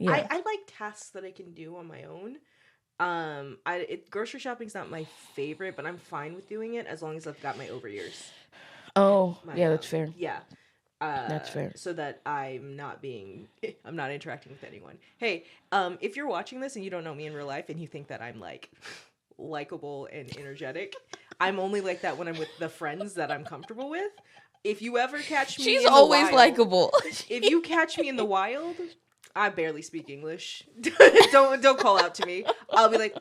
Yeah. I like tasks that I can do on my own. Grocery shopping's not my favorite, but I'm fine with doing it as long as I've got my over ears. Oh, My, yeah, that's fair. Yeah. That's fair. So that I'm not interacting with anyone. Hey, if you're watching this and you don't know me in real life and you think that I'm like likable and energetic, I'm only like that when I'm with the friends that I'm comfortable with. If you ever catch me, she's always likable. If you catch me in the wild, I barely speak English. don't call out to me. I'll be like,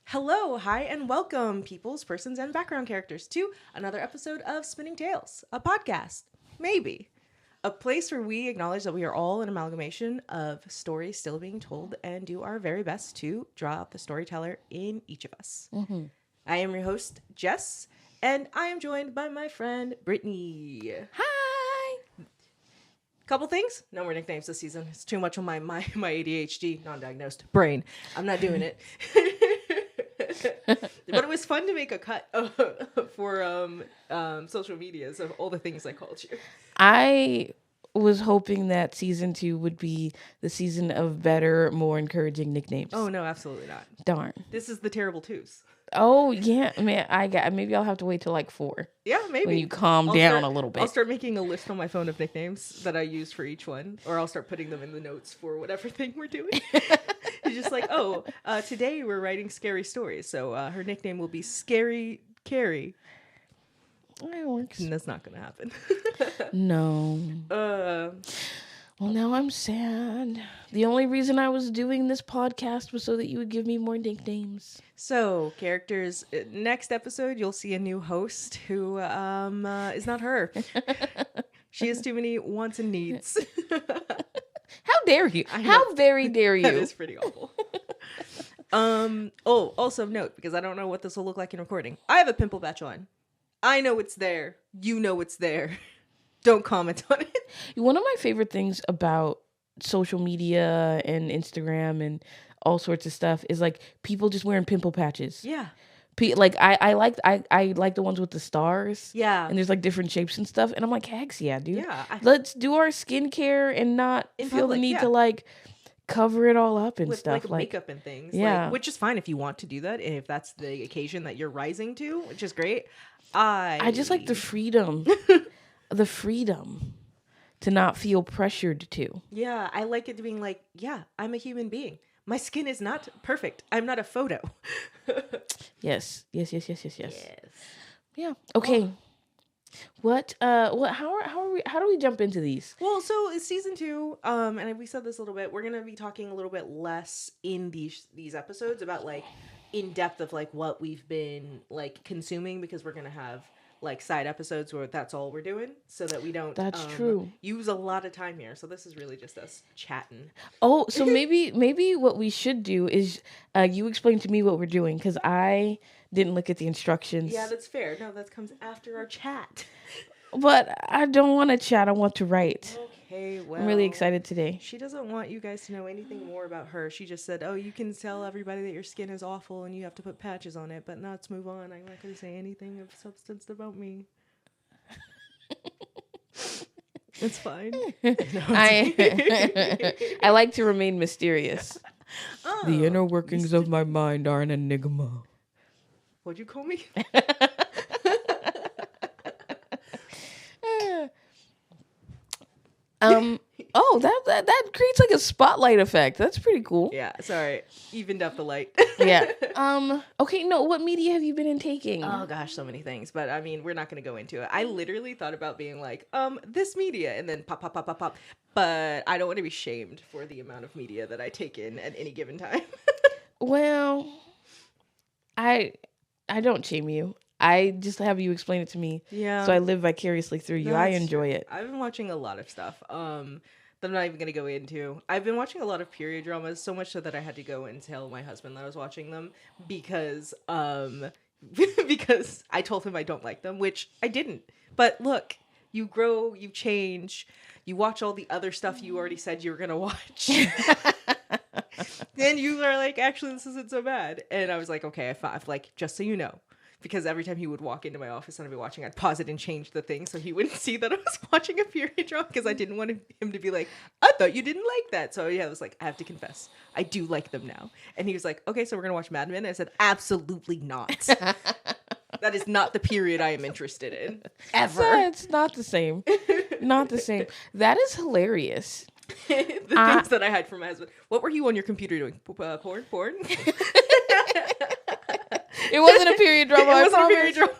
Hello, hi, and welcome, peoples, persons, and background characters, to another episode of Spinning Tales, a podcast, maybe. A place where we acknowledge that we are all an amalgamation of stories still being told and do our very best to draw out the storyteller in each of us. Mm-hmm. I am your host, Jess, and I am joined by my friend, Brittany. Hi. Couple things. No more nicknames this season. It's too much on my ADHD, non-diagnosed brain. I'm not doing it. But it was fun to make a cut for social medias of all the things I called you. I was hoping that season 2 would be the season of better, more encouraging nicknames. Oh no, absolutely not. Darn. This is the terrible twos. Oh yeah, man. Maybe I'll have to wait till like 4. Yeah, maybe when you calm down a little bit. I'll start making a list on my phone of nicknames that I use for each one, or I'll start putting them in the notes for whatever thing we're doing. It's just like, today we're writing scary stories, so her nickname will be Scary Carrie. It works. And that's not gonna happen. No. Well, now I'm sad. The only reason I was doing this podcast was so that you would give me more nicknames. So, characters, next episode, you'll see a new host who is not her. She has too many wants and needs. How dare you? How very dare you? That is pretty awful. Also note, because I don't know what this will look like in recording. I have a pimple patch on. I know it's there. You know it's there. Don't comment on it. One of my favorite things about social media and Instagram and all sorts of stuff is like people just wearing pimple patches. Yeah. Like I like the ones with the stars. Yeah. And there's like different shapes and stuff. And I'm like, heck yeah, dude. Yeah. Let's do our skincare and not feel the need to like cover it all up and with, stuff. Like makeup and things. Yeah. Like, which is fine if you want to do that. And if that's the occasion that you're rising to, which is great. I just like the freedom. The freedom to not feel pressured to. Yeah, I like it being like, yeah, I'm a human being. My skin is not perfect. I'm not a photo. Yes. Yeah. Okay. How do we jump into these? Well, so it's season 2, and we said this a little bit. We're gonna be talking a little bit less in these episodes about like in depth of like what we've been like consuming, because we're gonna have like side episodes where that's all we're doing, so that we don't true. use a lot of time here. So this is really just us chatting. Oh, so maybe what we should do is you explain to me what we're doing, because I didn't look at the instructions. Yeah, that's fair. No, that comes after our chat. But I don't want to chat. I want to write. Okay, well, I'm really excited today. She doesn't want you guys to know anything more about her. She just said, oh, you can tell everybody that your skin is awful and you have to put patches on it, but now let's move on. I'm not going to say anything of substance about me. It's fine. I like to remain mysterious. Oh, the inner workings of my mind are an enigma. What'd you call me? Oh, that creates like a spotlight effect. That's pretty cool. Yeah, sorry. Evened up the light. Yeah. Okay, no, what media have you been intaking? Oh gosh, so many things. But I mean, we're not going to go into it. I literally thought about being like, this media, and then pop. But I don't want to be shamed for the amount of media that I take in at any given time. Well, I don't shame you. I just have you explain it to me. Yeah. So I live vicariously through you. I enjoy it. I've been watching a lot of stuff. That I'm not even going to go into. I've been watching a lot of period dramas, so much so that I had to go and tell my husband that I was watching them because because I told him I don't like them, which I didn't. But look, You grow, you change, you watch all the other stuff you already said you were going to watch. Then you are like, actually, this isn't so bad. And I was like, okay, I've like, just so you know. Because every time he would walk into my office and I'd be watching, I'd pause it and change the thing so he wouldn't see that I was watching a period drama, because I didn't want him to be like, I thought you didn't like that. So yeah, I was like, I have to confess, I do like them now. And he was like, okay, so we're going to watch Mad Men. And I said, absolutely not. That is not the period I am interested in. Ever. It's not the same. Not the same. That is hilarious. The things that I hide from my husband. What were you on your computer doing? Porn? It wasn't a period drama. It wasn't a period drama.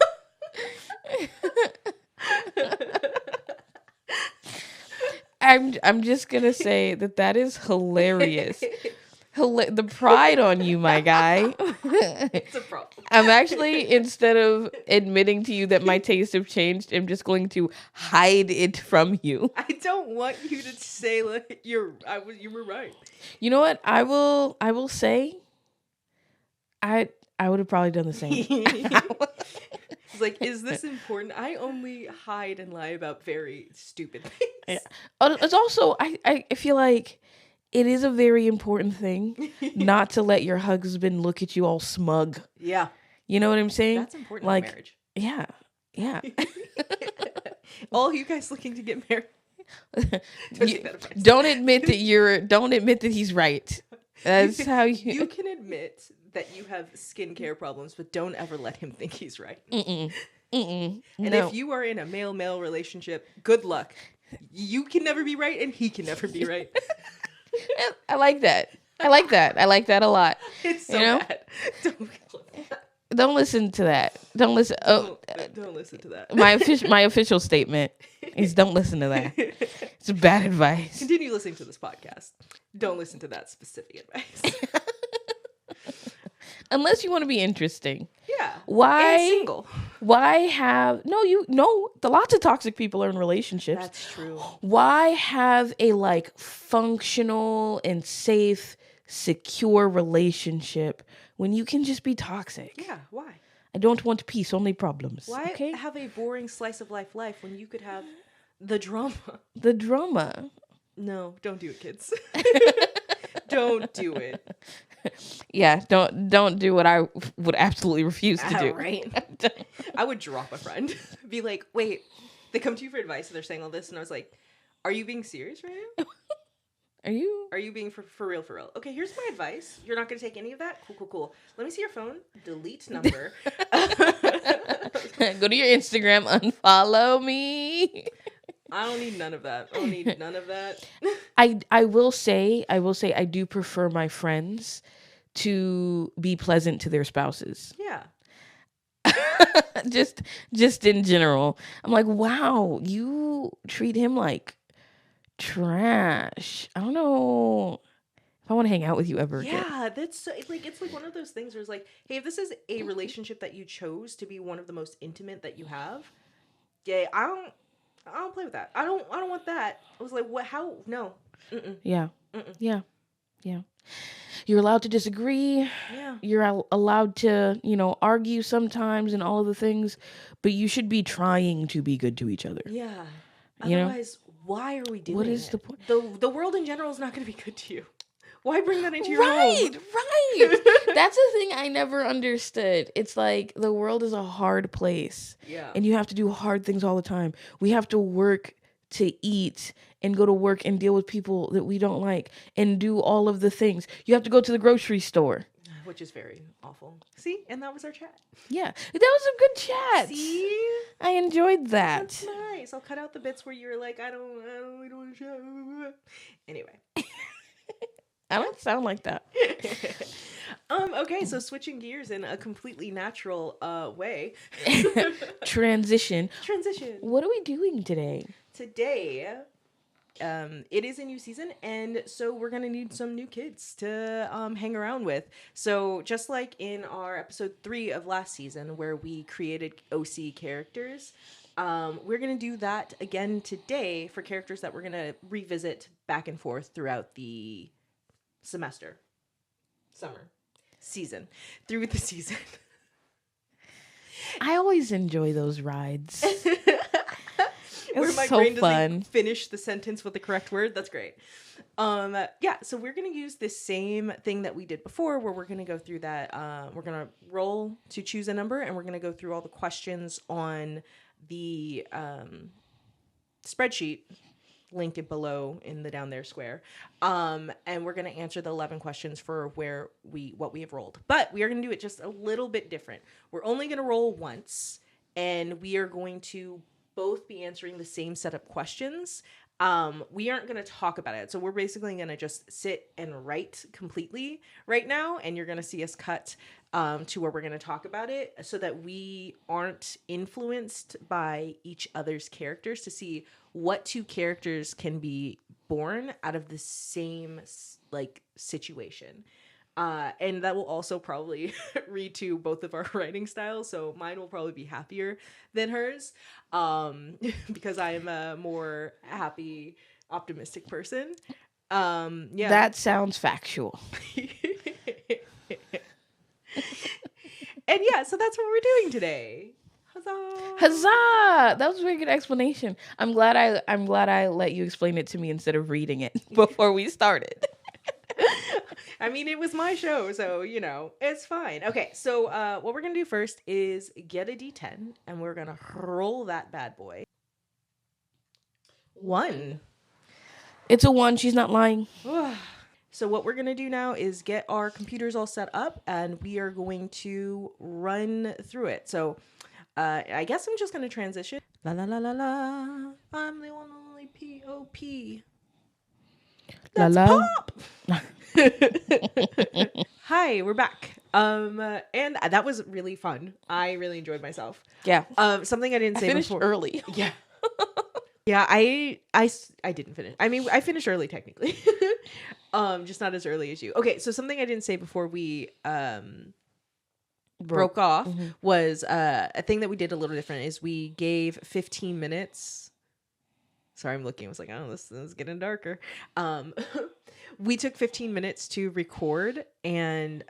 I'm just gonna say that is hilarious. The pride on you, my guy. It's a problem. I'm actually, instead of admitting to you that my tastes have changed, I'm just going to hide it from you. I don't want you to say like you were right. You know what? I will say I would have probably done the same. It's like, is this important? I only hide and lie about very stupid things. Yeah. It's also, I feel like it is a very important thing not to let your husband look at you all smug. Yeah. You know what I'm saying? That's important like, in marriage. Yeah. Yeah. All you guys looking to get married. Don't admit that he's right. That's how you can admit that you have skincare problems, but don't ever let him think he's right. And if you are in a male-male relationship, good luck. You can never be right, and he can never be right. I like that. I like that a lot. It's so bad. Don't listen to that. Don't listen. Don't listen to that. My official statement is don't listen to that. It's bad advice. Continue listening to this podcast. Don't listen to that specific advice. Unless you want to be interesting. Yeah. Why? And single. Why have lots of toxic people are in relationships. That's true. Why have a like functional and safe, secure relationship when you can just be toxic? Yeah, why? I don't want peace, only problems. Why have a boring slice of life when you could have the drama? The drama. No, don't do it, kids. Don't do it. Yeah, don't do what I would absolutely refuse to do. Right. I would drop a friend. Be like, wait, they come to you for advice and they're saying all this, and I was like, are you being serious right now? Are you being for real? Okay, here's my advice. You're not going to take any of that? Cool. Let me see your phone. Delete number. Go to your Instagram, unfollow me. I don't need none of that. I don't need none of that. I will say I do prefer my friends to be pleasant to their spouses. Yeah. just in general. I'm like, wow, you treat him like trash. I don't know if I want to hang out with you ever again. Yeah, that's like, it's like one of those things where it's like, hey, if this is a relationship that you chose to be one of the most intimate that you have, yeah, I don't play with that. I don't want that. I was like, what? How? No. Mm-mm. Yeah. Mm-mm. Yeah. You're allowed to disagree. Yeah. You're allowed to, argue sometimes and all of the things, but you should be trying to be good to each other. Yeah. Otherwise, why are we doing it? What is the point? The world in general is not going to be good to you. Why bring that into your home? Right. That's the thing I never understood. It's like the world is a hard place. Yeah. And you have to do hard things all the time. We have to work to eat and go to work and deal with people that we don't like and do all of the things. You have to go to the grocery store. Which is very awful. See? And that was our chat. Yeah. That was a good chat. See? I enjoyed that. That's nice. I'll cut out the bits where you're like, I don't want to chat. Anyway. I don't sound like that. Okay, so switching gears in a completely natural way. Transition. What are we doing today? Today, it is a new season, and so we're going to need some new kids to hang around with. So just like in our episode 3 of last season, where we created OC characters, we're going to do that again today for characters that we're going to revisit back and forth throughout the season through the season. I always enjoy those rides. where my so brain fun. doesn't finish the sentence with the correct word. That's great. Yeah, so we're going to use this same thing that we did before, where we're going to go through that. We're going to roll to choose a number, and we're going to go through all the questions on the spreadsheet. Link it below in the down there square. And we're going to answer the 11 questions for what we have rolled. But we are going to do it just a little bit different. We're only going to roll once, and we are going to both be answering the same set of questions. We aren't going to talk about it. So we're basically going to just sit and write completely right now. And you're going to see us cut to where we're going to talk about it so that we aren't influenced by each other's characters to see what two characters can be born out of the same like situation. And that will also probably read to both of our writing styles. So mine will probably be happier than hers because I am a more happy, optimistic person. Yeah. That sounds factual. And yeah, so that's what we're doing today. Huzzah! Huzzah! That was a very good explanation. I'm glad I let you explain it to me instead of reading it before we started. I mean, it was my show, so, you know, it's fine. Okay, so what we're going to do first is get a D10, and we're going to roll that bad boy. 1. It's a 1. She's not lying. So what we're going to do now is get our computers all set up, and we are going to run through it. So I guess I'm just going to transition. La la la la la. I'm the one and only P.O.P. Let's la. pop! Hi, we're back. And that was really fun. I really enjoyed myself. Yeah. Something I didn't say finished before. early. Yeah. Yeah, I didn't finish. I mean, I finished early technically. Just not as early as you. Okay, so something I didn't say before we broke off was a thing that we did a little different is we gave 15 minutes. Sorry, I'm looking. I was like, oh, this is getting darker. We took 15 minutes to record, and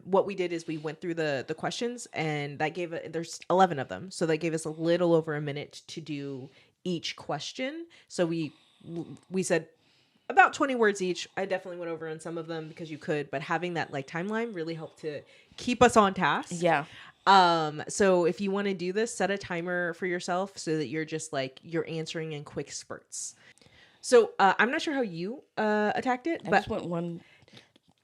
what we did is we went through the questions, and that gave there's 11 of them, so that gave us a little over a minute to do each question. So we said about 20 words each. I definitely went over on some of them because you could, but having that like timeline really helped to keep us on task. Yeah. So if you want to do this, set a timer for yourself so that you're just like you're answering in quick spurts. So I'm not sure how you attacked it, but I just went one.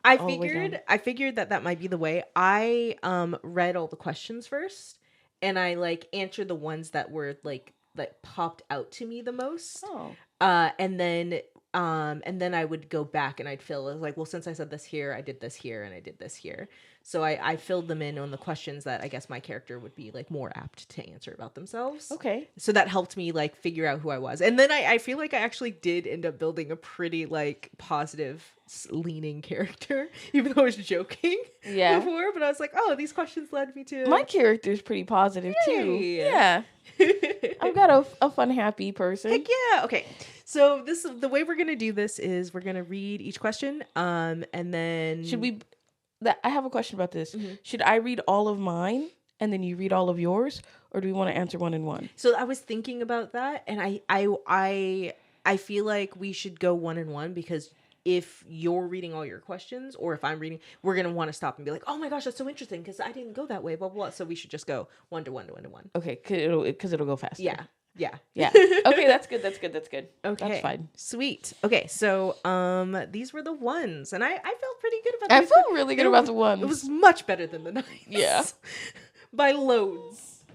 I figured that might be the way. I read all the questions first, and I like answered the ones that were like that popped out to me the most. Oh. And then I would go back and I'd fill like, well, since I said this here, I did this here, and I did this here. So I filled them in on the questions that I guess my character would be like more apt to answer about themselves. Okay. So that helped me like figure out who I was. And then I feel like I actually did end up building a pretty like positive leaning character, even though I was joking before. But I was like, oh, these questions led me to... My character's pretty positive too. Yeah. I've got a fun, happy person. Heck yeah. Okay. So the way we're going to do this is we're going to read each question. And then... I have a question about this. Mm-hmm. Should I read all of mine and then you read all of yours, or do we want to answer one in one? So I was thinking about that, and I feel like we should go one in one, because if you're reading all your questions, or if I'm reading, we're gonna want to stop and be like, "Oh my gosh, that's so interesting," because I didn't go that way, blah, blah blah. So we should just go one to one to one to one. Okay, because it'll go faster. Yeah. Okay, that's good. Okay, that's fine. Sweet. Okay, so these were the ones, and I felt pretty good about. I felt really good about the ones. It was much better than the 9s. Yeah, by loads.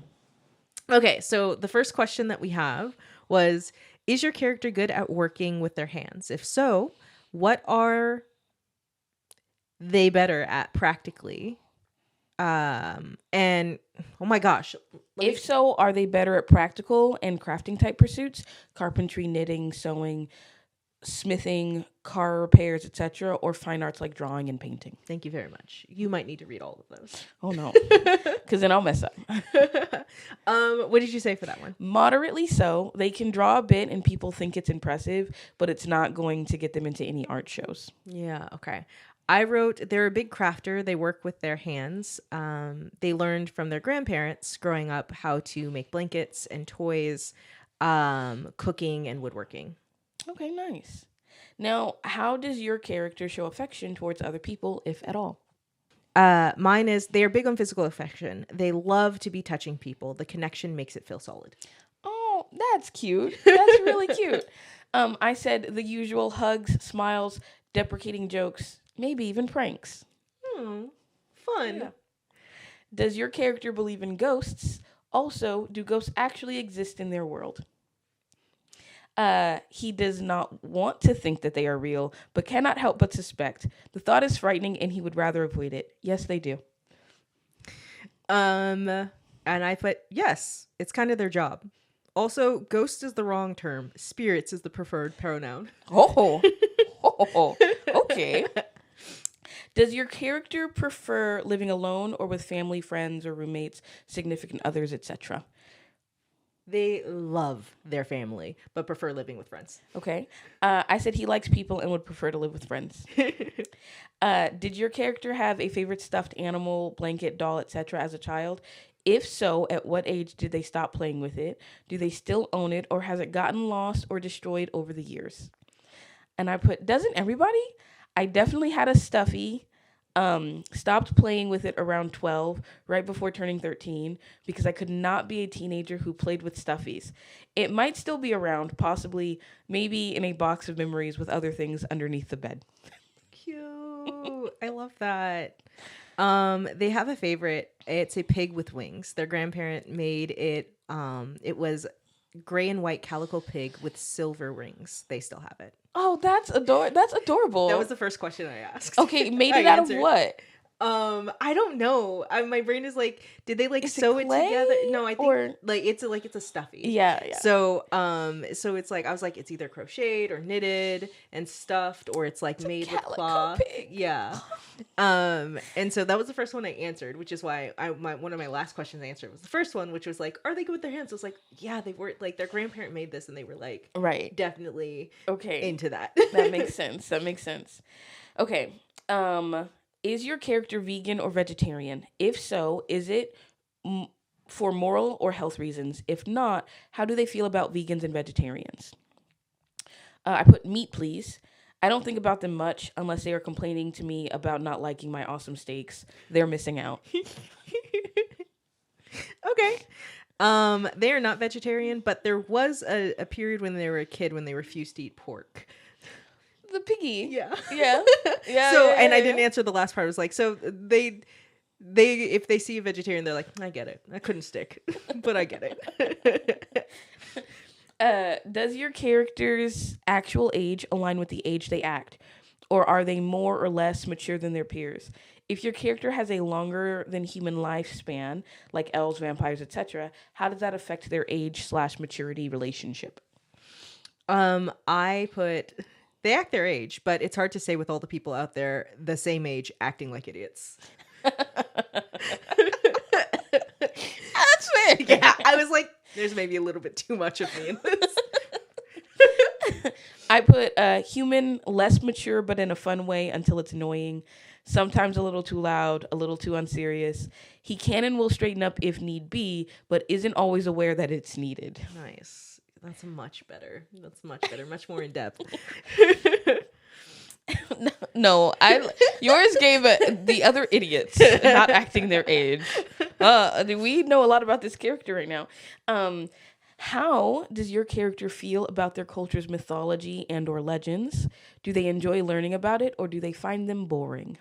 Okay, so the first question that we have was: is your character good at working with their hands? If so, what are they better at practically? And oh my gosh. If so, are they better at practical and crafting type pursuits? Carpentry, knitting, sewing, smithing, car repairs, etc., or fine arts like drawing and painting? Thank you very much. You might need to read all of those. Oh no. Because then I'll mess up. What did you say for that one? Moderately so. They can draw a bit and people think it's impressive, but it's not going to get them into any art shows. Yeah, okay. I wrote, they're a big crafter. They work with their hands. They learned from their grandparents growing up how to make blankets and toys. cooking and woodworking. Okay, nice. Now, how does your character show affection towards other people, if at all? Mine is they are big on physical affection. They love to be touching people. The connection makes it feel solid. Oh, that's cute. That's really cute. I said the usual hugs, smiles, deprecating jokes, maybe even pranks. Fun. Yeah. Does your character believe in ghosts? Also, do ghosts actually exist in their world? He does not want to think that they are real, but cannot help but suspect. The thought is frightening and he would rather avoid it. Yes, they do. And I put yes, it's kind of their job. Also, ghost is the wrong term. Spirits is the preferred pronoun. Oh, oh, okay. Does your character prefer living alone or with family, friends, or roommates, significant others, etc.? They love their family, but prefer living with friends. Okay. I said he likes people and would prefer to live with friends. Did your character have a favorite stuffed animal, blanket, doll, etc. as a child? If so, at what age did they stop playing with it? Do they still own it, or has it gotten lost or destroyed over the years? And I put, doesn't everybody? I definitely had a stuffy. Stopped playing with it around 12, right before turning 13, because I could not be a teenager who played with stuffies. It might still be around, possibly, maybe in a box of memories with other things underneath the bed. Cute. I love that. They have a favorite. It's a pig with wings. Their grandparent made it. It was gray and white calico pig with silver rings. They still have it. Oh, that's adorable. That was the first question I asked. Okay, made it out of what? I don't know. My brain is like, did they like Is it sew it clay? together? No, I think Or- it's a stuffy. Yeah. So it's like I was like, it's either crocheted or knitted and stuffed, or it's like made with calico cloth. pig. Yeah. And so that was the first one I answered, which is why one of my last questions I answered was the first one, which was like, are they good with their hands? I was like, yeah, they were. Like their grandparent made this, and they were like, Right. definitely Okay. into that. That makes sense. Okay. Is your character vegan or vegetarian? If so, is it for moral or health reasons? If not, how do they feel about vegans and vegetarians? I put meat, please. I don't think about them much unless they are complaining to me about not liking my awesome steaks. They're missing out. Okay. They are not vegetarian, but there was a period when they were a kid when they refused to eat pork. The piggy. Yeah. Yeah. I didn't answer the last part. I was like, so they if they see a vegetarian, they're like, I get it. I couldn't stick, but I get it. Does your character's actual age align with the age they act? Or are they more or less mature than their peers? If your character has a longer than human lifespan, like elves, vampires, etc., how does that affect their age/maturity relationship? I put they act their age, but it's hard to say with all the people out there the same age acting like idiots. That's fair. Yeah, I was like, there's maybe a little bit too much of me in this. I put human, less mature, but in a fun way until it's annoying. Sometimes a little too loud, a little too unserious. He can and will straighten up if need be, but isn't always aware that it's needed. Nice. That's much better. Much more in depth. No, yours gave the other idiots not acting their age. We know a lot about this character right now. How does your character feel about their culture's mythology and or legends? Do they enjoy learning about it or do they find them boring?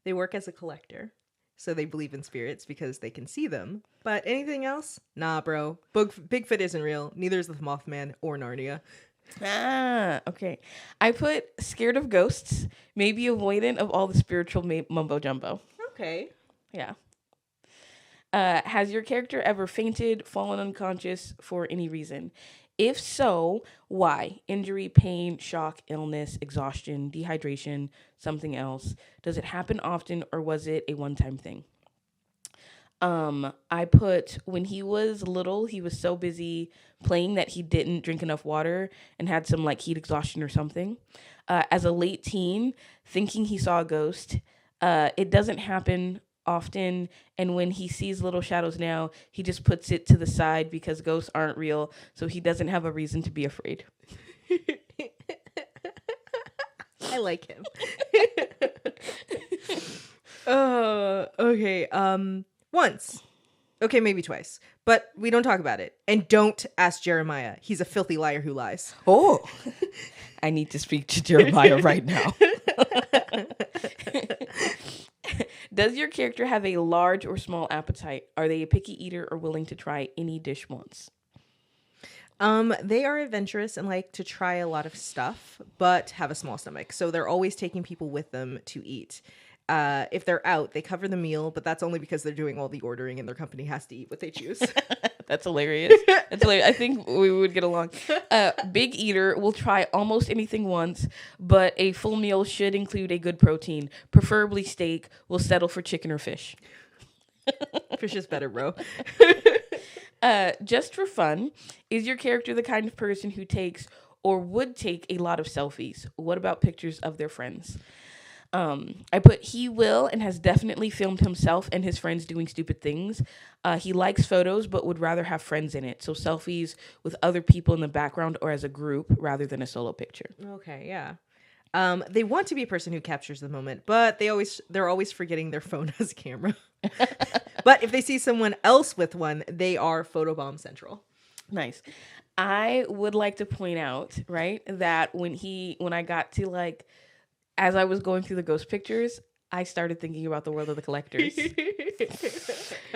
They work as a collector, so they believe in spirits because they can see them. But anything else? Nah, bro. Bigfoot isn't real. Neither is the Mothman or Narnia. Okay. I put scared of ghosts, maybe avoidant of all the spiritual mumbo jumbo. Okay. Yeah. Has your character ever fainted, fallen unconscious for any reason? If so, why? Injury, pain, shock, illness, exhaustion, dehydration, something else. Does it happen often or was it a one-time thing? I put when he was little, he was so busy playing that he didn't drink enough water and had some like heat exhaustion or something. As a late teen, thinking he saw a ghost. It doesn't happen often, and when he sees little shadows now, he just puts it to the side because ghosts aren't real, so he doesn't have a reason to be afraid. I like him. Okay. Once. Okay, maybe twice. But we don't talk about it. And don't ask Jeremiah. He's a filthy liar who lies. Oh, I need to speak to Jeremiah right now. Does your character have a large or small appetite? Are they a picky eater or willing to try any dish once? They are adventurous and like to try a lot of stuff, but have a small stomach. So they're always taking people with them to eat. If they're out, they cover the meal, but that's only because they're doing all the ordering and their company has to eat what they choose. That's hilarious. That's hilarious. I think we would get along. Big eater will try almost anything once, but a full meal should include a good protein, preferably steak. Will settle for chicken or fish. Fish is better, bro. Just for fun, is your character the kind of person who takes or would take a lot of selfies? What about pictures of their friends? I put he will and has definitely filmed himself and his friends doing stupid things. He likes photos but would rather have friends in it. So selfies with other people in the background or as a group rather than a solo picture. Okay, yeah. They want to be a person who captures the moment, but they're always forgetting their phone has a camera. But if they see someone else with one, they are photobomb central. Nice. I would like to point out, right, that when I got to like, as I was going through the ghost pictures, I started thinking about the world of the collectors.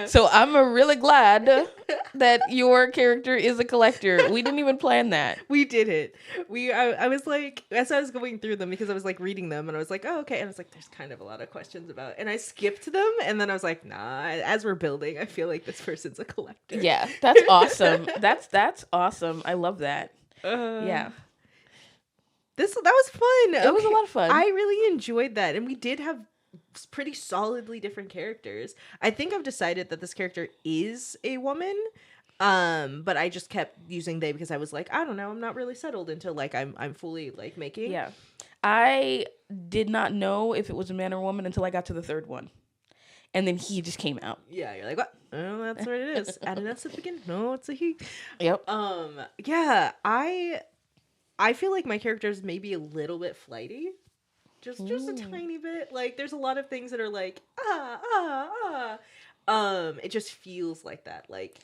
So I'm really glad that your character is a collector. We didn't even plan that. We did it. I was like, as I was going through them, because I was like reading them and I was like, oh, okay. And I was like, there's kind of a lot of questions about, and I skipped them. And then I was like, nah, as we're building, I feel like this person's a collector. Yeah, that's awesome. That's awesome. I love that. Yeah. That was fun. It was a lot of fun. I really enjoyed that. And we did have pretty solidly different characters. I think I've decided that this character is a woman. But I just kept using they because I was like, I don't know, I'm not really settled until like I'm fully like making. Yeah. I did not know if it was a man or woman until I got to the third one. And then he just came out. Yeah, you're like, what? Oh, that's what it is. Added us at the beginning. No, it's a he. Yep. Yeah, I feel like my character is maybe a little bit flighty. Just a tiny bit. Like, there's a lot of things that are like, it just feels like that. Like,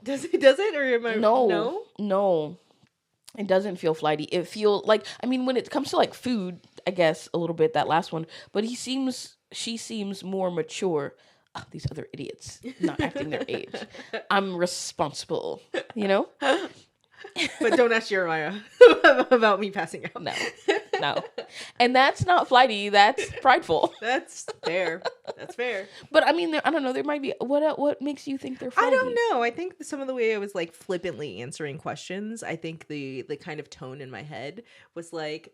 does it? Or am I... No. It doesn't feel flighty. It feels like, I mean, when it comes to like food, I guess a little bit, that last one, but she seems more mature. Oh, these other idiots not acting their age. I'm responsible, you know? But don't ask Jeremiah about me passing out. No. And that's not flighty. That's prideful. That's fair. But I mean, I don't know. There might be what makes you think they're flighty? I don't know. I think some of the way I was like flippantly answering questions. I think the kind of tone in my head was like,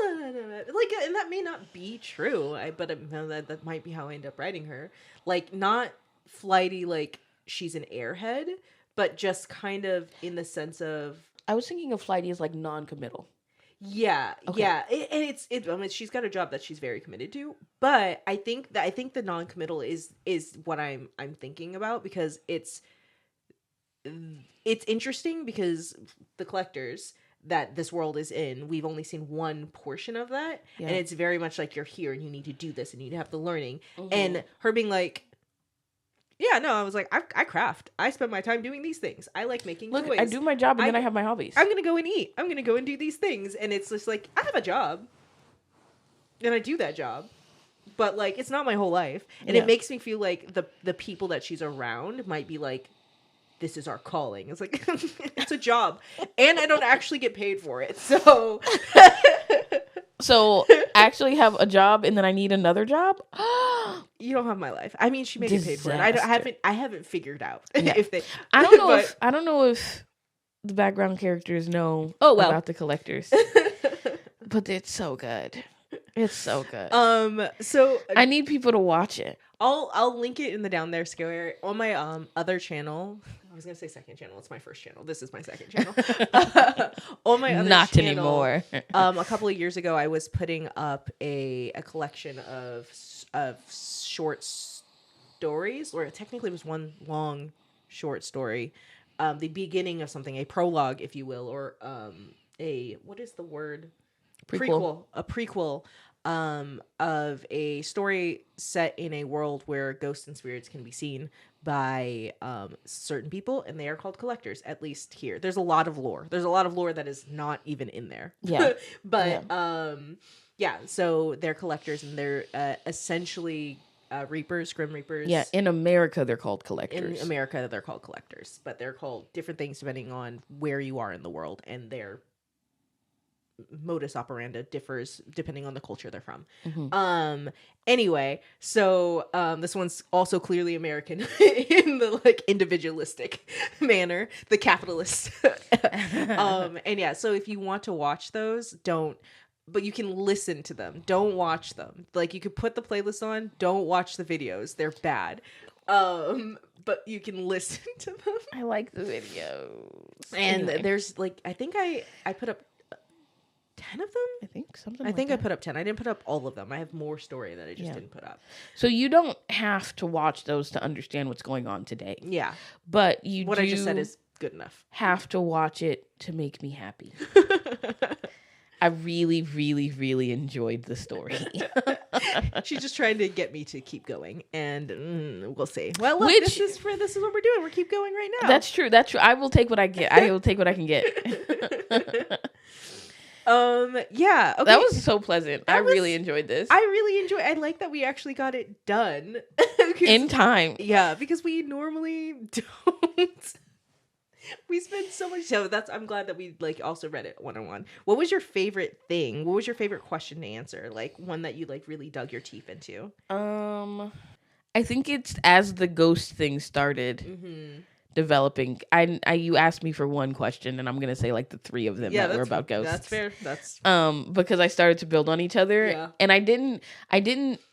like, and that may not be true. But that might be how I end up writing her. Like, not flighty, like she's an airhead, but just kind of in the sense of... I was thinking of flighty as like non-committal. Yeah, okay. Yeah. I mean, she's got a job that she's very committed to, but I think the non-committal is what I'm thinking about, because it's interesting because the collectors that this world is in, we've only seen one portion of that, and it's very much like you're here and you need to do this and you need to have the learning, and her being like, yeah, no, I was like, I craft. I spend my time doing these things. I like making toys. I do my job and then I have my hobbies. I'm going to go and eat. I'm going to go and do these things. And it's just like, I have a job. And I do that job. But, like, it's not my whole life. And it makes me feel like the people that she's around might be like, this is our calling. It's like, it's a job. And I don't actually get paid for it. So... So, actually have a job and then I need another job? You don't have my life. I mean, she may get paid for it. I haven't figured out if they... I don't know if the background characters know about the collectors. But it's so good. It's so good. So I need people to watch it. I'll link it in the down there square on my other channel. I was gonna say second channel. It's my first channel. This is my second channel. On my other not channel, anymore. A couple of years ago, I was putting up a collection of short stories, or technically it was one long short story, the beginning of something, a prologue, if you will, or what is the word? Prequel. A prequel of a story set in a world where ghosts and spirits can be seen by certain people, and they are called collectors, at least here. There's a lot of lore. There's a lot of lore that is not even in there. Yeah. But so they're collectors, and they're essentially reapers, grim reapers. Yeah, in America they're called collectors. In America they're called collectors, but they're called different things depending on where you are in the world, and their modus operandi differs depending on the culture they're from. Anyway, so this one's also clearly American in the like individualistic manner, the capitalist. And yeah, so if you want to watch those, but you can listen to them. Don't watch them. Like, you could put the playlist on. Don't watch the videos. They're bad. But you can listen to them. I like the videos. And there's like, I think I put up 10 of them. I think something. I like think that. I put up 10. I didn't put up all of them. I have more story that I just didn't put up. So you don't have to watch those to understand what's going on today. Yeah. But what I just said is good enough. Have to watch it to make me happy. I really, really, really enjoyed the story. She's just trying to get me to keep going, and we'll see. Well, look, this is what we're doing. We're keep going right now. That's true. That's true. I will take what I get. I will take what I can get. Yeah. Okay. That was so pleasant. I really enjoyed this. I like that we actually got it done in time. Yeah, because we normally don't. We spend so much. So I'm glad that we like also read it one-on-one. What was your favorite thing? What was your favorite question to answer? Like one that you like really dug your teeth into? I think it's as the ghost thing started developing. You asked me for one question, and I'm gonna say like the three of them that were about ghosts. That's fair. That's because I started to build on each other, and I didn't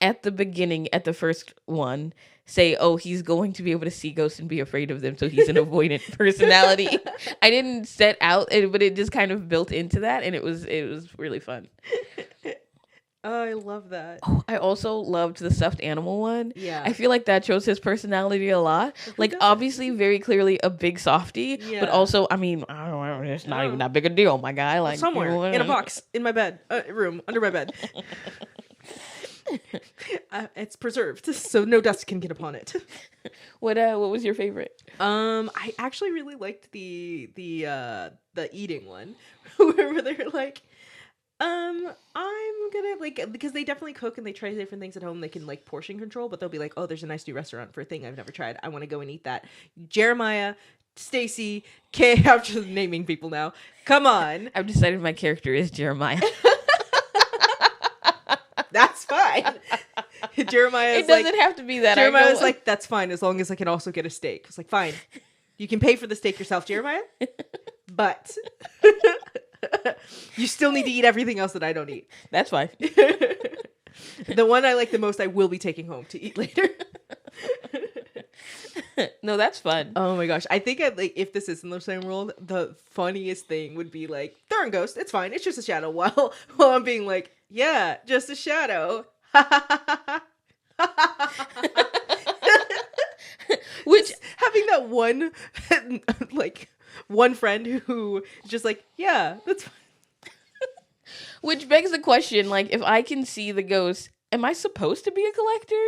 at the beginning at the first one say, oh, he's going to be able to see ghosts and be afraid of them, so he's an avoidant personality. I didn't set out, but it just kind of built into that, and it was really fun. Oh, I love that. Oh, I also loved the stuffed animal one. Yeah. I feel like that shows his personality a lot. Like, obviously, very clearly a big softie, but also, I mean, I don't know, it's not even that big a deal, my guy. Like, somewhere in a box in my bed, room under my bed. It's preserved, so no dust can get upon it. What was your favorite? I actually really liked the eating one, where they're like, I'm gonna like, because they definitely cook and they try different things at home. They can like portion control, but they'll be like, oh, there's a nice new restaurant for a thing I've never tried. I want to go and eat that. Jeremiah, Stacy, Kay. I'm just naming people now. Come on. I've decided my character is Jeremiah. That's fine. Jeremiah is it doesn't have to be that. Jeremiah is like, that's fine as long as I can also get a steak. It's like, fine, you can pay for the steak yourself, Jeremiah, but you still need to eat everything else that I don't eat. That's fine. The one I like the most, I will be taking home to eat later. No, that's fun. Oh my gosh. I think if this is in the same world, the funniest thing would be like, they're a ghost. It's fine. It's just a shadow. While I'm being like, yeah, just a shadow. Which having that one one friend who is just like, yeah, that's fine. Which begs the question, like, if I can see the ghost, am I supposed to be a collector?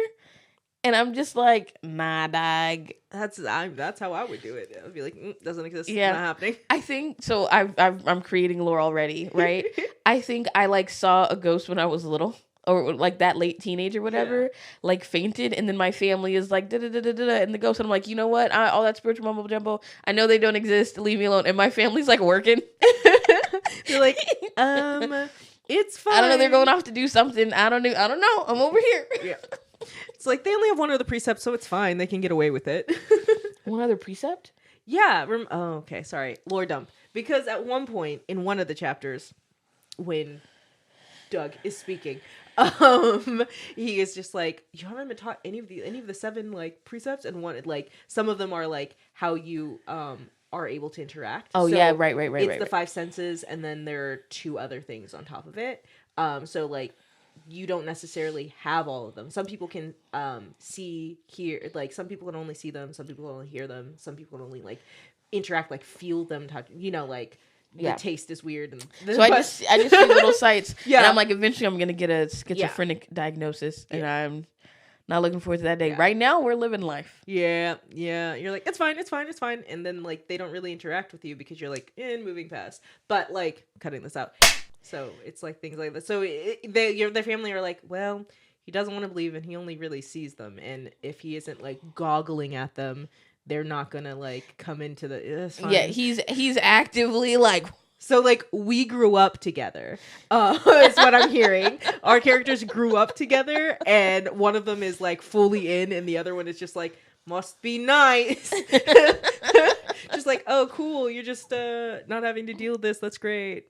And I'm just like, nah, dog. That's how I would do it. I'd be like, doesn't exist. Yeah. Not happening. I think so. I'm creating lore already, right? I think I like saw a ghost when I was little, or like that late teenage or whatever, like fainted, and then my family is like da da da da da, and the ghost, and I'm like, you know what? All that spiritual mumbo jumbo, I know they don't exist. Leave me alone. And my family's like working. You're like, it's fine. I don't know. They're going off to do something. I don't know. I'm over here. Yeah. It's like they only have one other precept, so it's fine. They can get away with it. One other precept? Yeah. Okay. Sorry. Lore dump. Because at one point in one of the chapters, when Doug is speaking, he is just like, you haven't been taught any of the 7 like precepts, and one like some of them are like how you are able to interact. Oh, so yeah, right. It's the 5 senses, and then there are 2 other things on top of it. So like you don't necessarily have all of them. Some people can see, hear, like some people can only see them, some people can only hear them, some people can only like interact, like feel them, touch, like the taste is weird. And so I just see little sights. Yeah. And I'm like, eventually I'm gonna get a schizophrenic diagnosis, and I'm not looking forward to that day. Right now we're living life. Yeah. You're like, it's fine. And then like they don't really interact with you because you're like moving past. But like cutting this out. So it's like things like that. So their family are like, well, he doesn't want to believe, and he only really sees them. And if he isn't like goggling at them, they're not gonna like come into the. Yeah, he's actively like. So like we grew up together. Is what I'm hearing. Our characters grew up together, and one of them is like fully in, and the other one is just like must be nice. Just like, oh cool, you're just not having to deal with this. That's great.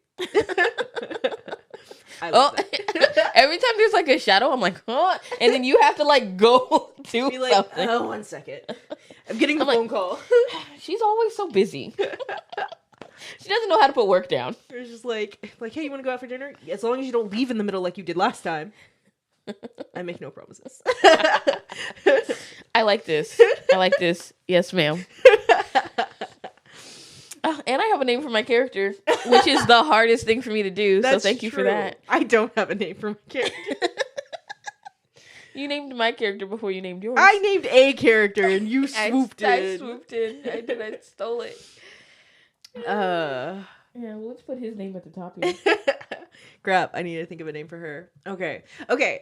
I love that. Every time there's like a shadow, I'm like, huh? And then you have to like go do be like, something. Oh, 1 second. I'm getting a phone call. She's always so busy. She doesn't know how to put work down. It's just like, hey, you want to go out for dinner? As long as you don't leave in the middle like you did last time. I make no promises. I like this. Yes, ma'am. And I have a name for my character, which is the hardest thing for me to do. So thank you for that. I don't have a name for my character. You named my character before you named yours. I named a character and you swooped in. I swooped in. I stole it. Yeah, well, let's put his name at the top here. Crap, I need to think of a name for her. Okay,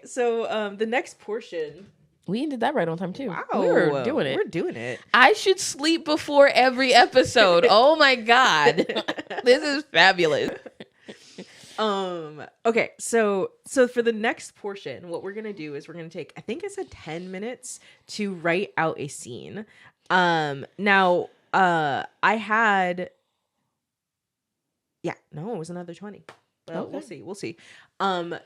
so the next portion. We ended that right on time, too. Wow. We were doing it. We're doing it. I should sleep before every episode. Oh, my God. This is fabulous. Okay, so for the next portion, what we're going to do is we're going to take, I think I said 10 minutes to write out a scene. Now, I had... Yeah, no, it was another 20. Well, okay. We'll see.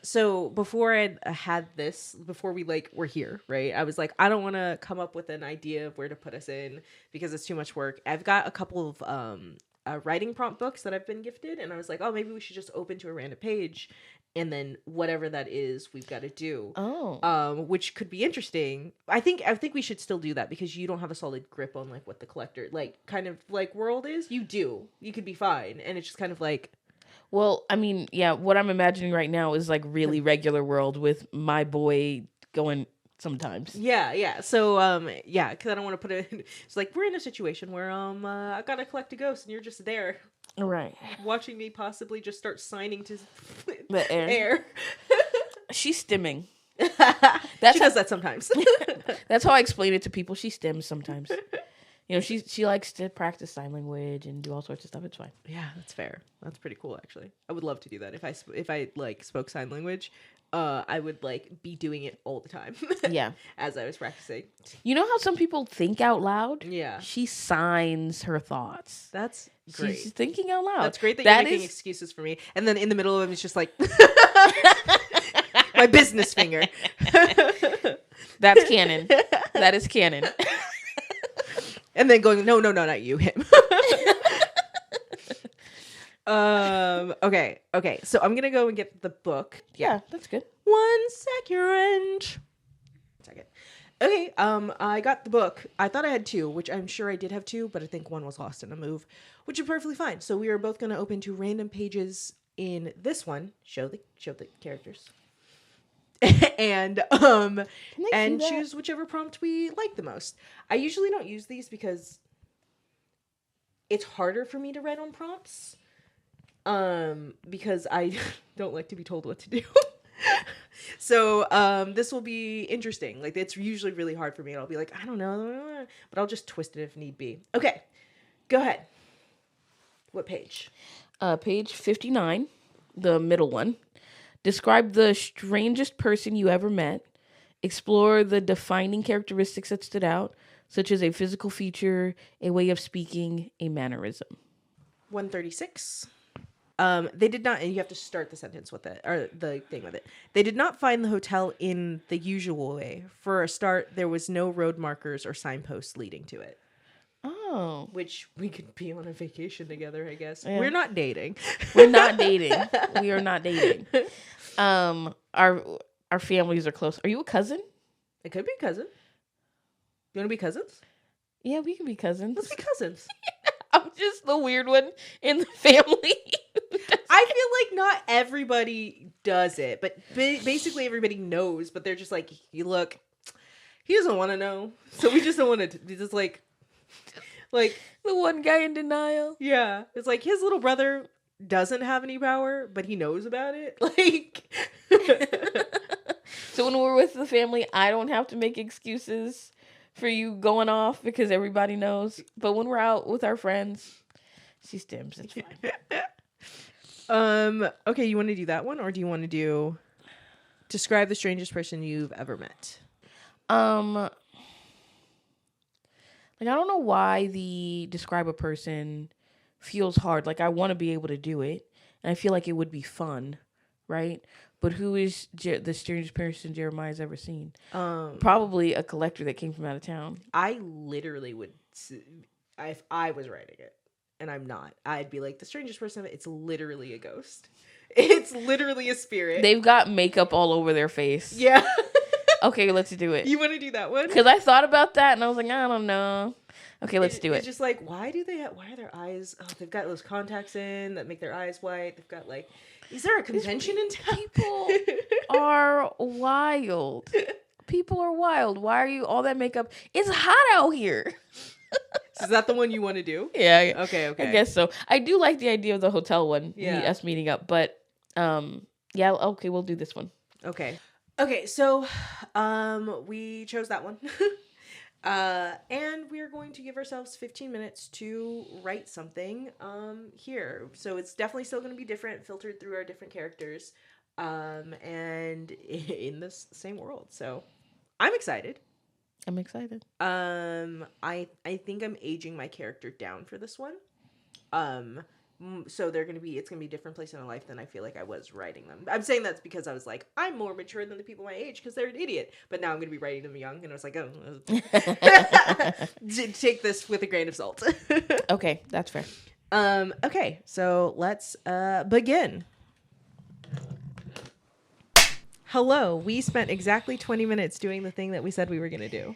So before I had this, before we like were here, right? I was like, I don't want to come up with an idea of where to put us in because it's too much work. I've got a couple of writing prompt books that I've been gifted, and I was like, oh, maybe we should just open to a random page, and then whatever that is, we've got to do. Which could be interesting. I think we should still do that because you don't have a solid grip on like what the collector like kind of like world is. You do. You could be fine, and it's just kind of like. Well, I mean, yeah, what I'm imagining right now is like really regular world with my boy going sometimes. Yeah. So, because I don't want to put it. It's like we're in a situation where I gotta collect a ghost, and you're just there, right, watching me possibly just start signing to the air. She's stimming. She does that sometimes. That's how I explain it to people. She stims sometimes. You know, she likes to practice sign language and do all sorts of stuff. It's fine. Yeah, that's fair. That's pretty cool, actually. I would love to do that. If I like spoke sign language, I would like be doing it all the time. Yeah, as I was practicing. You know how some people think out loud? Yeah, she signs her thoughts. That's great. She's thinking out loud. That's great that you're making excuses for me. And then in the middle of it, it's just like my business finger. That's canon. That is canon. And then going, no, not you, him. Okay. So I'm gonna go and get the book. Yeah, that's good. 1 second. Okay. I got the book. I thought I had 2, which I'm sure I did have 2, but I think 1 was lost in a move, which is perfectly fine. So we are both gonna open to random pages in this one. Show the characters. and choose whichever prompt we like the most. I usually don't use these because it's harder for me to write on prompts. Because I don't like to be told what to do. So this will be interesting. Like it's usually really hard for me, and I'll be like, I don't know, but I'll just twist it if need be. Okay, go ahead. What page? Page 59, the middle one. Describe the strangest person you ever met. Explore the defining characteristics that stood out, such as a physical feature, a way of speaking, a mannerism. 136. They did not, and you have to start the sentence with it, or the thing with it. They did not find the hotel in the usual way. For a start, there was no road markers or signposts leading to it. Oh. Which we could be on a vacation together, I guess. Yeah. We're not dating. We're not dating. We are not dating. our families are close. Are you a cousin? It could be cousin. You want to be cousins? Yeah, we can be cousins. Let's be cousins. I'm just the weird one in the family. I feel like not everybody does it, but basically everybody knows, but they're just like, you look, he doesn't want to know. So we just don't want to, just like the one guy in denial. Yeah. It's like his little brother doesn't have any power, but he knows about it. Like, so when we're with the family, I don't have to make excuses for you going off because everybody knows. But when we're out with our friends, she stims. It's fine. Okay, you want to do that one, or do you want to do describe the strangest person you've ever met? Like, I don't know why the describe a person feels hard. Like, I want to be able to do it, and I feel like it would be fun, right? But who is the strangest person Jeremiah's ever seen? Probably a collector that came from out of town. I literally would, if I was writing it, and I'm not, I'd be like, the strangest person, it's literally a ghost. It's literally a spirit. They've got makeup all over their face. Yeah. Okay, let's do it. You want to do that one? Because I thought about that, and I was like, I don't know. Okay, let's do it. It's just like, why are their eyes, they've got those contacts in that make their eyes white. They've got like, is there a convention in town? People are wild. People are wild. Why are you all that makeup? It's hot out here. Is that the one you want to do? Yeah. Okay. I guess so. I do like the idea of the hotel one. Yeah. Us meeting up, but yeah. Okay, we'll do this one. Okay. So, we chose that one. And we're going to give ourselves 15 minutes to write something here. So it's definitely still going to be different, filtered through our different characters, and in this same world. So I'm excited. I think I'm aging my character down for this one. So it's going to be a different place in my life than I feel like I was writing them. I'm saying that's because I was like, I'm more mature than the people my age because they're an idiot. But now I'm going to be writing them young. And I was like, oh, take this with a grain of salt. Okay, that's fair. Okay, so let's begin. Hello, we spent exactly 20 minutes doing the thing that we said we were going to do.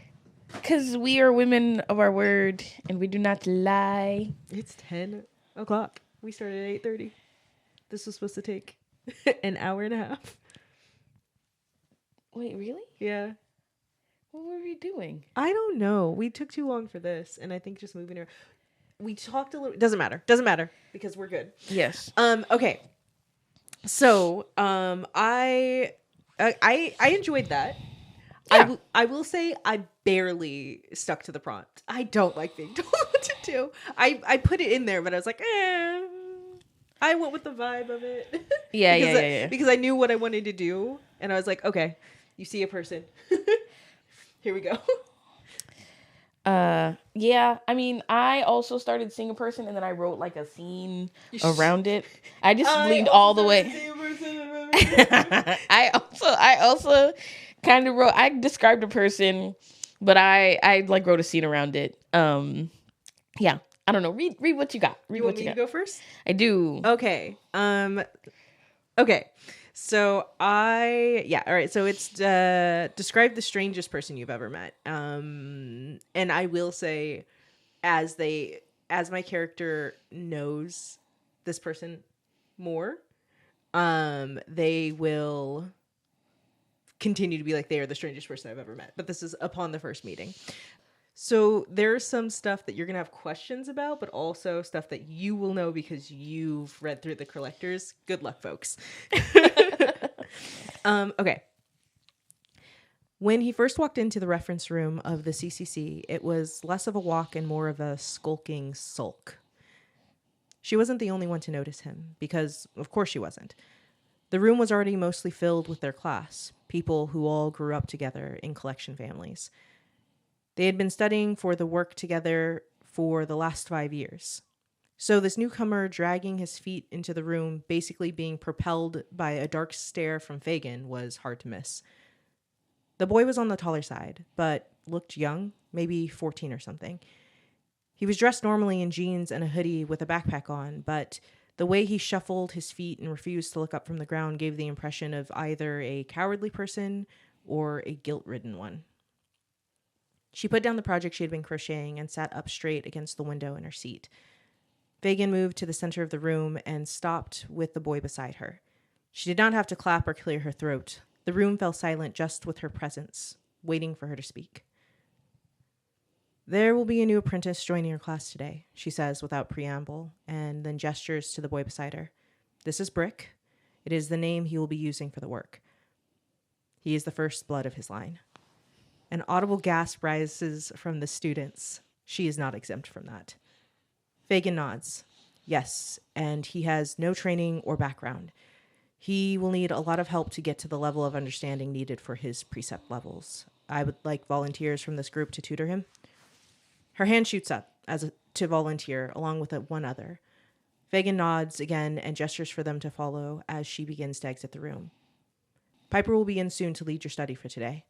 Because we are women of our word and we do not lie. It's 10 o'clock. We started at 8:30. This was supposed to take an hour and a half. Wait, really? Yeah. What were we doing? I don't know. We took too long for this, and I think just moving around. We talked a little. Doesn't matter because we're good. Yes. Okay. So, I enjoyed that. Yeah. I will say I barely stuck to the prompt. I don't like being told what to do. I put it in there, but I was like, I went with the vibe of it. Yeah. Because I knew what I wanted to do, and I was like, okay, you see a person. Here we go. Yeah. I mean, I also started seeing a person, and then I wrote like a scene around it. I just leaned all the way. I also kind of wrote. I described a person, but I like wrote a scene around it. Yeah. I don't know. Read what you got. You want me to go first? I do. Okay. Okay. So all right. So it's describe the strangest person you've ever met. And I will say, as my character knows this person more, they will continue to be like they are the strangest person I've ever met. But this is upon the first meeting. So there's some stuff that you're going to have questions about, but also stuff that you will know because you've read through the collectors. Good luck, folks. Okay. When he first walked into the reference room of the CCC, it was less of a walk and more of a skulking sulk. She wasn't the only one to notice him, because of course she wasn't. The room was already mostly filled with their class, people who all grew up together in collection families. They had been studying for the work together for the last 5 years. So this newcomer dragging his feet into the room, basically being propelled by a dark stare from Fagin, was hard to miss. The boy was on the taller side, but looked young, maybe 14 or something. He was dressed normally in jeans and a hoodie with a backpack on, but The way he shuffled his feet and refused to look up from the ground gave the impression of either a cowardly person or a guilt-ridden one. She put down the project she had been crocheting and sat up straight against the window in her seat. Fagin moved to the center of the room and stopped with the boy beside her. She did not have to clap or clear her throat. The room fell silent just with her presence, waiting for her to speak. There will be a new apprentice joining your class today, she says without preamble, and then gestures to the boy beside her. This is Brick. It is the name he will be using for the work. He is the first blood of his line. An audible gasp rises from the students. She is not exempt from that. Fagin nods. Yes, and he has no training or background. He will need a lot of help to get to the level of understanding needed for his precept levels. I would like volunteers from this group to tutor him. Her hand shoots up to volunteer, along with one other. Fagin nods again and gestures for them to follow as she begins to exit the room. Piper will be in soon to lead your study for today.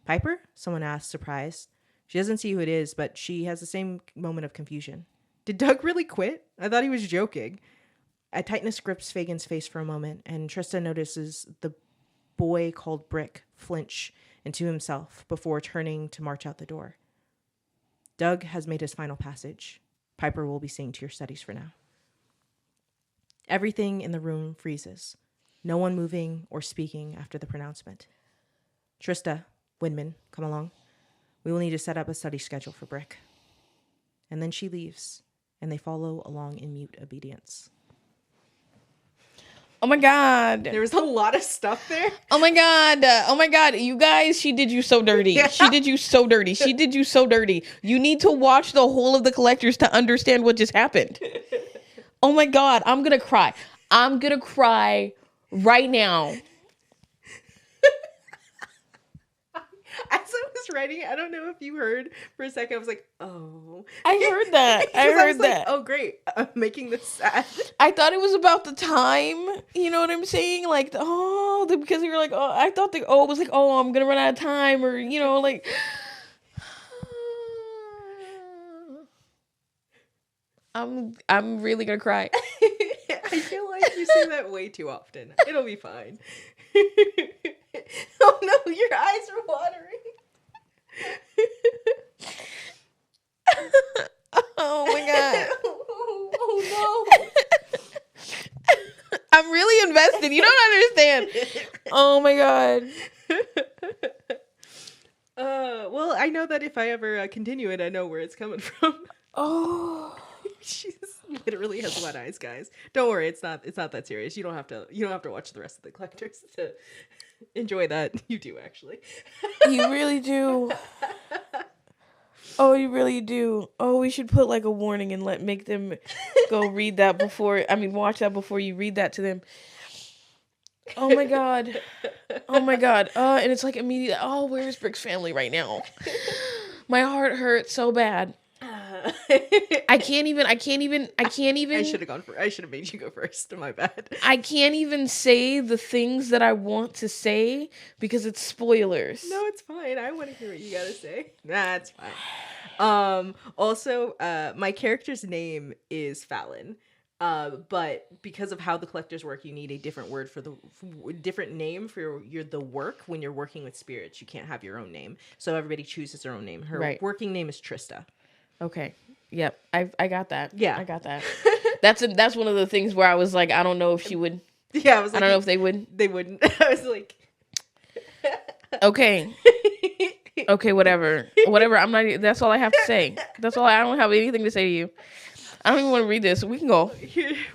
Piper? Someone asks, surprised. She doesn't see who it is, but she has the same moment of confusion. Did Doug really quit? I thought he was joking. A tightness grips Fagin's face for a moment, and Trista notices the boy called Brick flinch into himself before turning to march out the door. Doug has made his final passage. Piper will be seeing to your studies for now. Everything in the room freezes. No one moving or speaking after the pronouncement. Trista, Windman, come along. We will need to set up a study schedule for Brick. And then she leaves, and they follow along in mute obedience. Oh my God. There was a lot of stuff there. Oh my God. Oh my God. You guys, she did you so dirty. Yeah. She did you so dirty. She did you so dirty. You need to watch the whole of the Collectors to understand what just happened. Oh my God. I'm going to cry. I'm going to cry right now. As I was writing, I don't know if you heard for a second. I was like, "Oh." I heard that. I heard that. Like, oh, great! I'm making this sad. I thought it was about the time. You know what I'm saying? Like, because you were like, oh, I thought it was like, oh, I'm gonna run out of time, or like. I'm really gonna cry. I feel like you say that way too often. It'll be fine. Oh no, your eyes are watering. Oh my God. Oh no. I'm really invested. You don't understand. Oh my God. Well, I know that if I ever continue it, I know where it's coming from. Oh. She literally has wet eyes, guys. Don't worry, it's not that serious. You don't have to watch the rest of the Collectors to enjoy that. You do actually. You really do. Oh, you really do. Oh, we should put like a warning and make them go watch that before you read that to them. Oh my God. Oh my God. And it's like immediate. Oh, where is Brick's family right now? My heart hurts so bad. I can't even. I should have made you go first. My bad. I can't even say the things that I want to say because it's spoilers. No, it's fine. I want to hear what you gotta say. Nah, it's fine. Also, my character's name is Fallon. But because of how the Collectors work, you need a different word for different name for the work when you're working with spirits. You can't have your own name, so everybody chooses their own name. Her working name is Trista. Okay. Yep. I got that. Yeah. I got that. That's one of the things where I was like, I don't know if she would. Yeah, I was like, I don't know if they would. They wouldn't. I was like, okay. Okay, whatever. I'm not, that's all I have to say. That's all. I don't have anything to say to you. I don't even want to read this. We can go.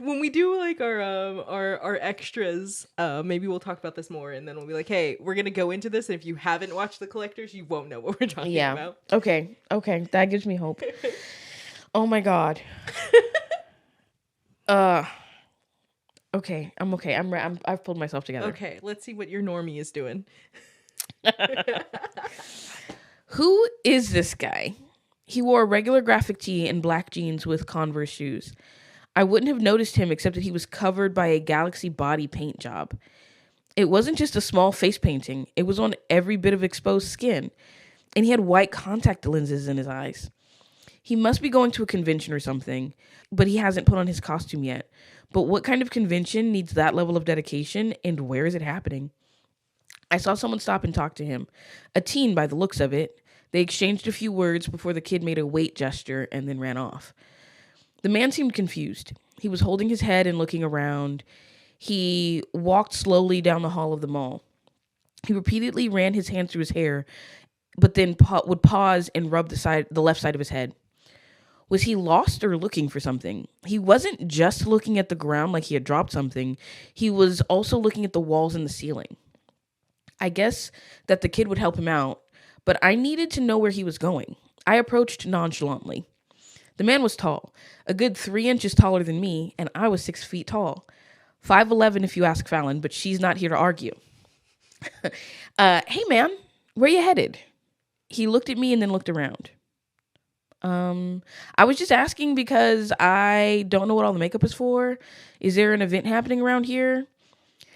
When we do like our extras, maybe we'll talk about this more, and then we'll be like, hey, we're gonna go into this, and if you haven't watched the Collectors, you won't know what we're talking about. Okay, that gives me hope. Oh my God. Okay, I'm okay. I've pulled myself together. Okay, let's see what your normie is doing. Who is this guy? He wore a regular graphic tee and black jeans with Converse shoes. I wouldn't have noticed him except that he was covered by a Galaxy body paint job. It wasn't just a small face painting. It was on every bit of exposed skin. And he had white contact lenses in his eyes. He must be going to a convention or something, but he hasn't put on his costume yet. But what kind of convention needs that level of dedication, and where is it happening? I saw someone stop and talk to him. A teen by the looks of it. They exchanged a few words before the kid made a wait gesture and then ran off. The man seemed confused. He was holding his head and looking around. He walked slowly down the hall of the mall. He repeatedly ran his hand through his hair, but then would pause and rub the left side of his head. Was he lost or looking for something? He wasn't just looking at the ground like he had dropped something. He was also looking at the walls and the ceiling. I guess that the kid would help him out, but I needed to know where he was going. I approached nonchalantly. The man was tall, a good 3 inches taller than me, and I was 6 feet tall. 5'11" if you ask Fallon, but she's not here to argue. Hey man, where you headed? He looked at me and then looked around. I was just asking because I don't know what all the makeup is for. Is there an event happening around here?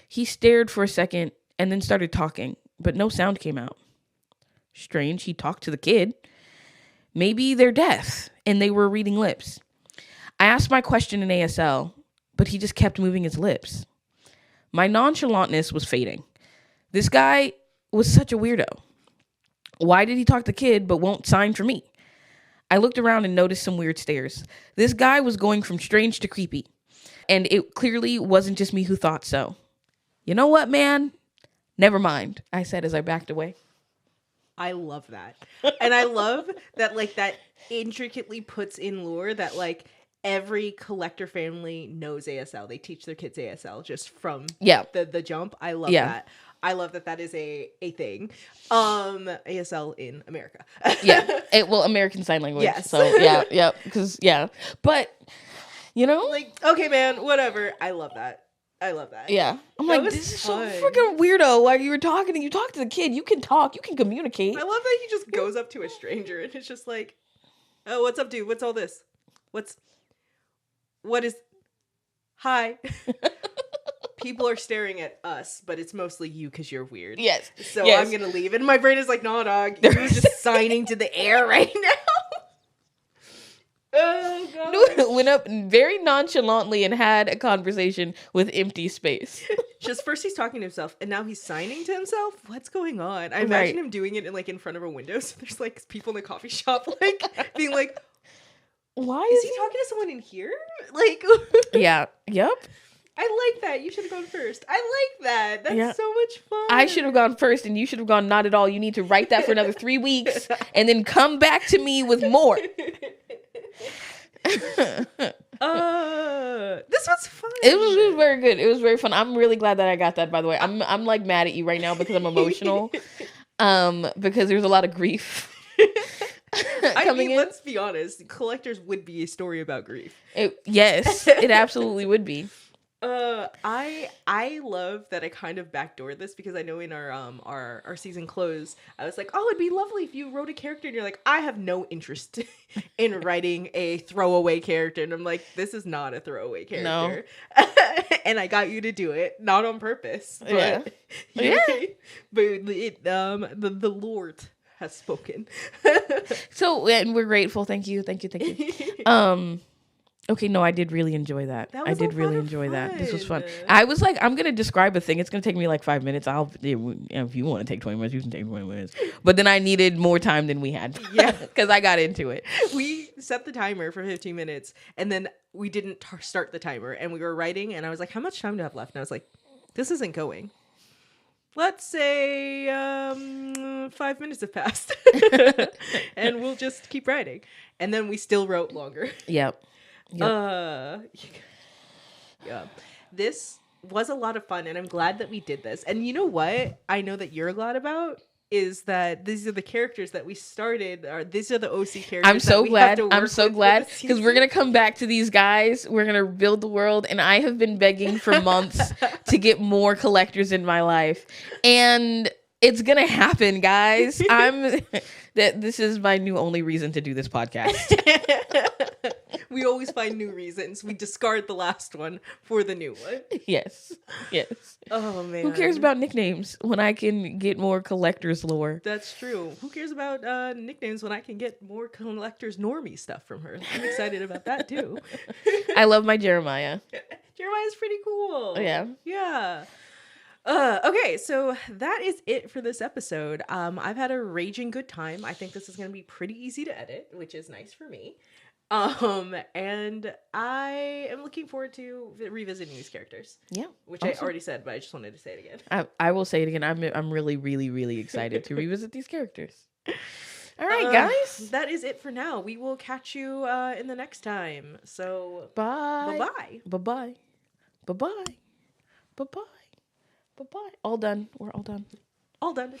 He stared for a second and then started talking, but no sound came out. Strange, he talked to the kid. Maybe they're deaf and they were reading lips. I asked my question in ASL, but he just kept moving his lips. My nonchalantness was fading. This guy was such a weirdo. Why did he talk to the kid but won't sign for me? I looked around and noticed some weird stares. This guy was going from strange to creepy, and it clearly wasn't just me who thought so. You know what, man? Never mind, I said as I backed away. I love that. And I love that, like, that intricately puts in lore that, like, every collector family knows ASL. They teach their kids ASL just from the jump. I love that. I love that that is a thing. ASL in America. American Sign Language. Yes. So, because, But, you know? Like, okay, man, whatever. I love that. Yeah. I'm like, this is so freaking weirdo. While you were talking and you talk to the kid, you can talk, you can communicate. I love that he just goes up to a stranger and it's just like, oh, what's up, dude? What's all this? Hi. People are staring at us, but it's mostly you because you're weird. Yes. So I'm going to leave. And my brain is like, no, dog. You're just signing to the air right now. Oh, God. Went up very nonchalantly and had a conversation with empty space. Just first he's talking to himself, and now he's signing to himself? What's going on? I imagine him doing it in front of a window. So there's, like, people in the coffee shop, like, being like, why is he talking to someone in here? Like, yeah. Yep. I like that. You should have gone first. I like that. That's so much fun. I should have gone first and you should have gone not at all. You need to write that for another 3 weeks and then come back to me with more. This was fun. It was very good. It was very fun. I'm really glad that I got that, by the way. I'm like mad at you right now because I'm emotional. Because there's a lot of grief. Let's be honest. Collectors would be a story about grief. Yes, it absolutely would be. I love that I kind of backdoored this because I know in our season close, I was like, oh, it'd be lovely if you wrote a character and you're like, I have no interest in writing a throwaway character. And I'm like, this is not a throwaway character. No. And I got you to do it, not on purpose. But, but the Lord has spoken. So, and we're grateful. Thank you. Okay, no, I did really enjoy that. I did really enjoy that. This was fun. I was like, I'm going to describe a thing. It's going to take me like 5 minutes. If you want to take 20 minutes, you can take 20 minutes. But then I needed more time than we had. Yeah. Because I got into it. We set the timer for 15 minutes, and then we didn't start the timer. And we were writing, and I was like, how much time do I have left? And I was like, this isn't going. Let's say 5 minutes have passed. And we'll just keep writing. And then we still wrote longer. Yep. Yeah. This was a lot of fun, and I'm glad that we did this. And you know what I know that you're glad about is that these are the characters that we started, or these are the OC characters. I'm so glad because we're gonna come back to these guys. We're gonna build the world, and I have been begging for months to get more collectors in my life, and it's gonna happen, guys. This is my new only reason to do this podcast. We always find new reasons. We discard the last one for the new one. Yes. Oh, man. Who cares about nicknames when I can get more collector's lore? That's true. Who cares about nicknames when I can get more collector's normie stuff from her? I'm excited about that, too. I love my Jeremiah. Jeremiah's pretty cool. Yeah. Yeah. Okay, so that is it for this episode. I've had a raging good time. I think this is going to be pretty easy to edit, which is nice for me. And I am looking forward to revisiting these characters. Yeah. Which I already said, but I just wanted to say it again. I will say it again. I'm really, really, really excited to revisit these characters. All right, guys. That is it for now. We will catch you in the next time. So, bye. Bye-bye. Bye-bye. Bye-bye. Bye-bye. Bye-bye. All done. We're all done. All done.